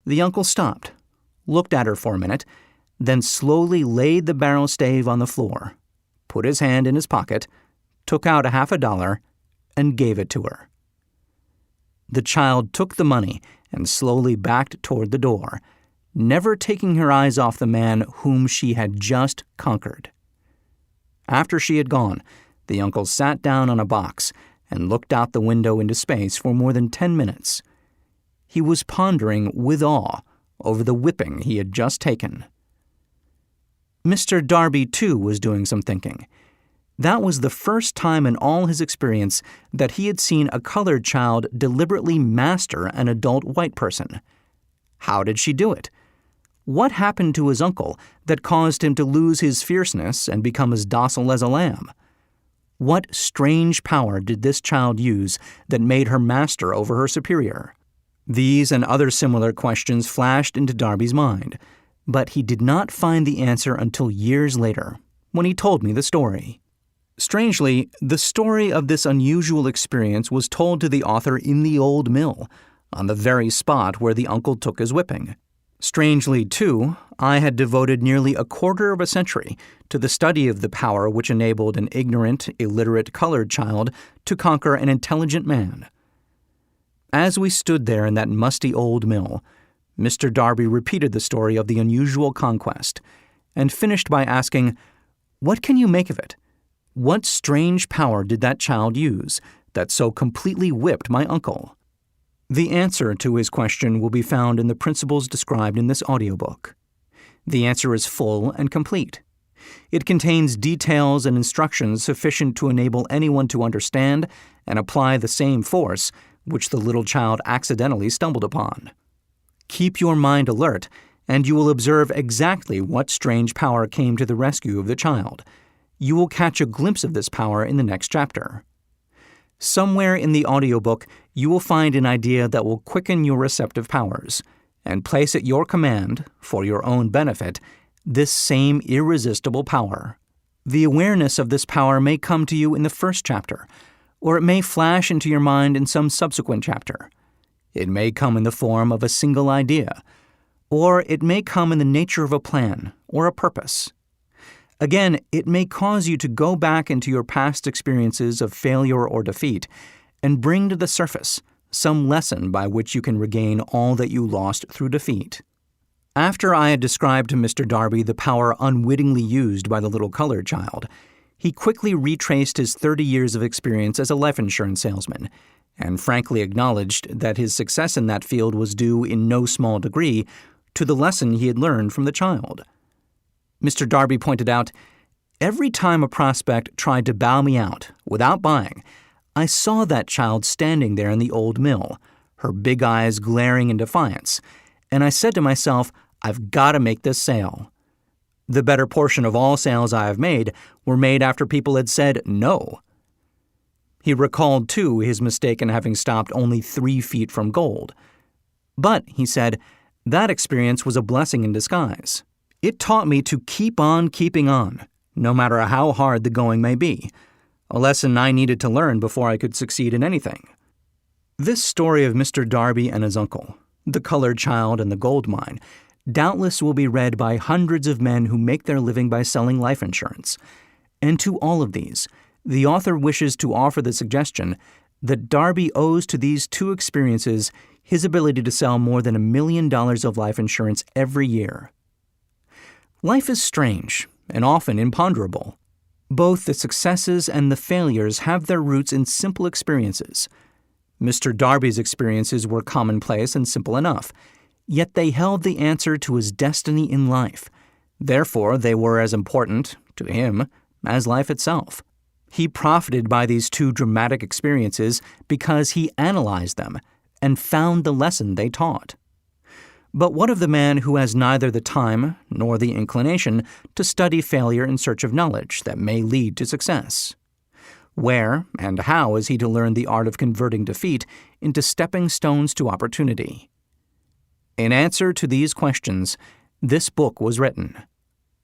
The uncle stopped, looked at her for a minute, then slowly laid the barrel stave on the floor, put his hand in his pocket, took out $50, and gave it to her. The child took the money and slowly backed toward the door, never taking her eyes off the man whom she had just conquered. After she had gone, the uncle sat down on a box and looked out the window into space for more than 10 minutes. He was pondering with awe over the whipping he had just taken. Mr. Darby, too, was doing some thinking. That was the first time in all his experience that he had seen a colored child deliberately master an adult white person. How did she do it? What happened to his uncle that caused him to lose his fierceness and become as docile as a lamb? What strange power did this child use that made her master over her superior? These and other similar questions flashed into Darby's mind, but he did not find the answer until years later, when he told me the story. Strangely, the story of this unusual experience was told to the author in the old mill, on the very spot where the uncle took his whipping. Strangely, too, I had devoted nearly a quarter of a century to the study of the power which enabled an ignorant, illiterate colored child to conquer an intelligent man. As we stood there in that musty old mill, Mr. Darby repeated the story of the unusual conquest, and finished by asking, "What can you make of it? What strange power did that child use that so completely whipped my uncle?" The answer to his question will be found in the principles described in this audiobook. The answer is full and complete. It contains details and instructions sufficient to enable anyone to understand and apply the same force which the little child accidentally stumbled upon. Keep your mind alert, and you will observe exactly what strange power came to the rescue of the child. You will catch a glimpse of this power in the next chapter. Somewhere in the audiobook, you will find an idea that will quicken your receptive powers and place at your command, for your own benefit, this same irresistible power. The awareness of this power may come to you in the first chapter, or it may flash into your mind in some subsequent chapter. It may come in the form of a single idea, or it may come in the nature of a plan or a purpose. Again, it may cause you to go back into your past experiences of failure or defeat and bring to the surface some lesson by which you can regain all that you lost through defeat. After I had described to Mr. Darby the power unwittingly used by the little colored child, he quickly retraced his 30 years of experience as a life insurance salesman and frankly acknowledged that his success in that field was due in no small degree to the lesson he had learned from the child. Mr. Darby pointed out, "Every time a prospect tried to bow me out without buying, I saw that child standing there in the old mill, her big eyes glaring in defiance, and I said to myself, I've got to make this sale. The better portion of all sales I have made were made after people had said no." He recalled, too, his mistake in having stopped only 3 feet from gold. But, he said, that experience was a blessing in disguise. It taught me to keep on keeping on, no matter how hard the going may be, a lesson I needed to learn before I could succeed in anything. This story of Mr. Darby and his uncle, the colored child and the gold mine, doubtless will be read by hundreds of men who make their living by selling life insurance. And to all of these, the author wishes to offer the suggestion that Darby owes to these 2 experiences his ability to sell more than $1 million of life insurance every year. Life is strange and often imponderable. Both the successes and the failures have their roots in simple experiences. Mr. Darby's experiences were commonplace and simple enough, yet they held the answer to his destiny in life. Therefore, they were as important, to him, as life itself. He profited by these 2 dramatic experiences because he analyzed them and found the lesson they taught. But what of the man who has neither the time nor the inclination to study failure in search of knowledge that may lead to success? Where and how is he to learn the art of converting defeat into stepping stones to opportunity? In answer to these questions, this book was written.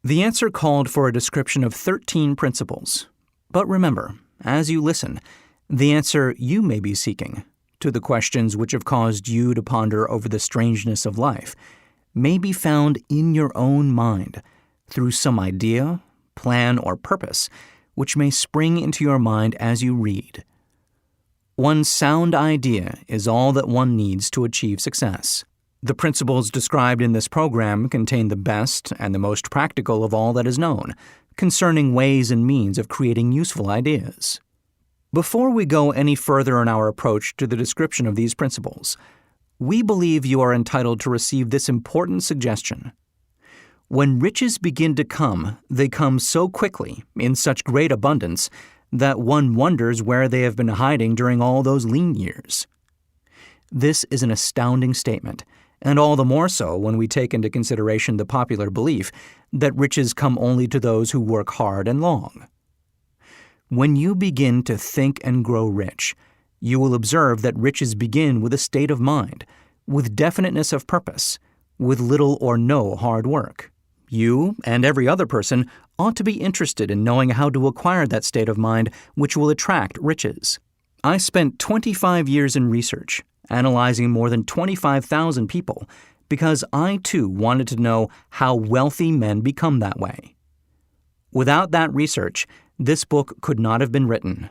The answer called for a description of 13 principles. But remember, as you listen, the answer you may be seeking to the questions which have caused you to ponder over the strangeness of life may be found in your own mind through some idea, plan, or purpose which may spring into your mind as you read. One sound idea is all that one needs to achieve success. The principles described in this program contain the best and the most practical of all that is known concerning ways and means of creating useful ideas. Before we go any further in our approach to the description of these principles, we believe you are entitled to receive this important suggestion. When riches begin to come, they come so quickly, in such great abundance, that one wonders where they have been hiding during all those lean years. This is an astounding statement, and all the more so when we take into consideration the popular belief that riches come only to those who work hard and long. When you begin to think and grow rich, you will observe that riches begin with a state of mind, with definiteness of purpose, with little or no hard work. You and every other person ought to be interested in knowing how to acquire that state of mind which will attract riches. I spent 25 years in research, analyzing more than 25,000 people, because I too wanted to know how wealthy men become that way. Without that research, this book could not have been written.